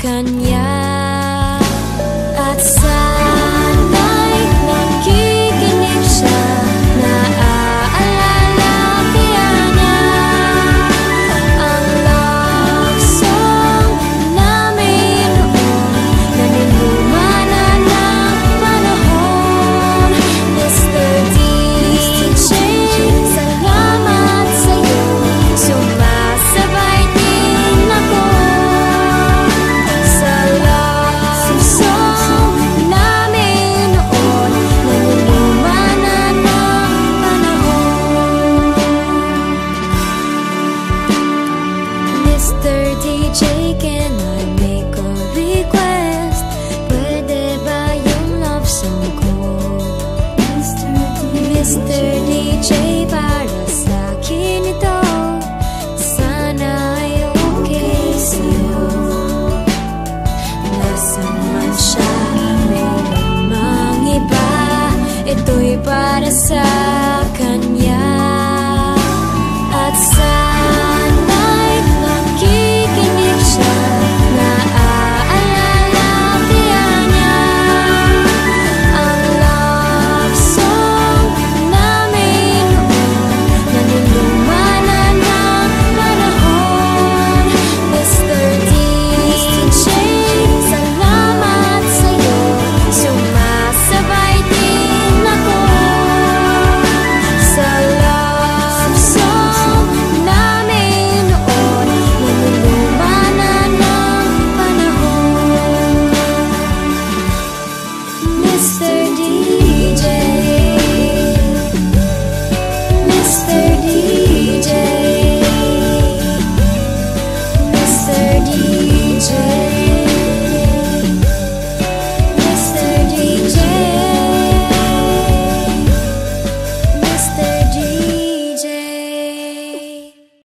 kanya. At sana'y nakikinig siya, naaalala kaya niya ang love song namin noon, naniluma na ng panahon. Mr. DJ, salamat sa'yo, sumasabay din ako sa love song namin noon, naniluma na ng panahon. Mr. DJ, can I make a request? Pwede ba yung love song ko? Mr.